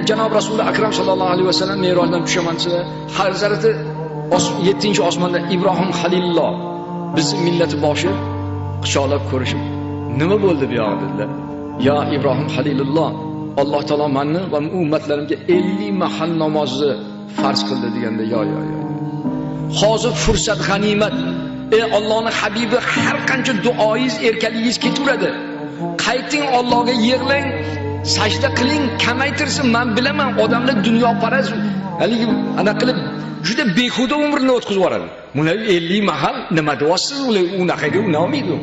Janob Rasul Akram sallallohu alayhi vasallam Me'rojdan tushaman desa, Hazrati 7-osmonda Ibrohim Halilulloh bizning millati boshi quchoqlab ko'rishib, nima bo'ldi bu yoqda dedilar. Ya Ibrohim Halilulloh, Alloh taolo meni va ummatlarimga 50 mahal namozni farz qildi deganda, yo. Hozir fursat, g'animat. Ey Allohning habibi, har qancha duoingiz, erkaligingiz ketaveradi. Qayting Allohga yig'lang, sajda qiling, kamaytirsin. Men bilaman, odamlar dunyoparast, haligi ana qilib juda behuda umrini o'tkazib yuboradi. Bular 50 mahal nima deyapsiz? Ular unaqaga unamaydi.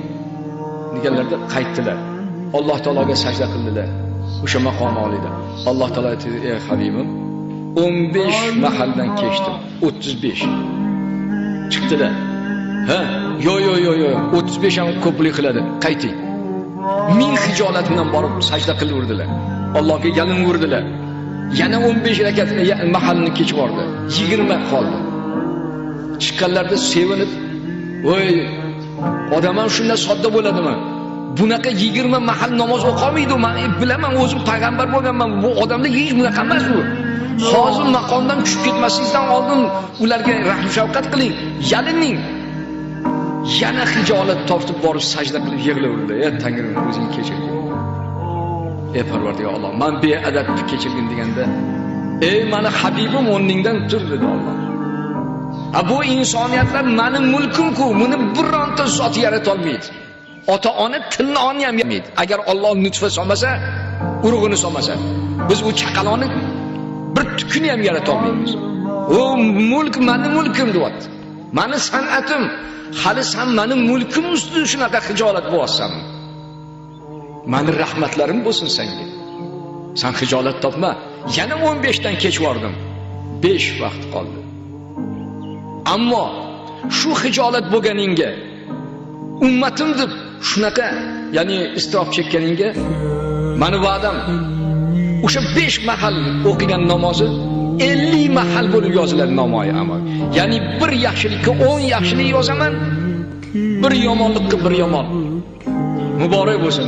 Deganlarda qaytdilar. Alloh taologa sajda qildilar. O'sha maqom olida. Alloh taolo aytdi: "Ey habibim, 15 mahaldan kechdim. 35." Chiqdilar. Ha, yo. 35 ham ko'plik qiladi. Qayting. 1000 hijolat bilan borib sajda qilaverdilar. Allohga yalinverdilar. Yana 15 rakat mahalni kechib bordi. 20 qoldi. Chiqqanlarda sevinib, "Voy, odam ham shunday sodda bo'ladimi? Bunaqa 20 mahal namoz o'qolmaydi. Men bilaman, o'zim payg'ambar bo'lganman. Bu odamlar hech bunaqa emas bu. Hozir maqomdan tushib ketmasingizdan oldin ularga rahm shafqat qiling, yalining." Yana hijolat tortib borib sajda qilib yig'laverdi. "Ey Tangrim, o'zing kechirgin. Ey Parvardigor Alloh, men beadab kechirgin" deganda, "Ey meni habibim, o'rningdan tur" dedi Alloh. Bu insoniyatlar mening mulkim-ku, buni bironta zot yarata olmaydi. Ota-ona tilni ham yamaydi. Agar Alloh nutfa solmasa, urug'ini solmasa, biz u chaqaloqni bir tukuni ham yarata olmaymiz. O mulk mening mulkim deyapti. Meni san'atim, hali sen mening mulkim ustida shunaqa hijolat bo'lasan. Mening rahmatlarim bo'lsin senga. Sen hijolat topma. Yana 15 dan kech bordim. 5 vaqt qoldi. Ammo shu hijolat bo'lganingga, ummatim deb shunaqa, ya'ni istrof chekkaningga, meni va'dam o'sha 5 mahal o'qigan namozi 50 mahal bo'lib yoziladi namoyi amal. Ya'ni bir yaxshilikka 10 yaxshilik yozaman, bir yomonlikka 1 yomon. Muborak bo'lsin.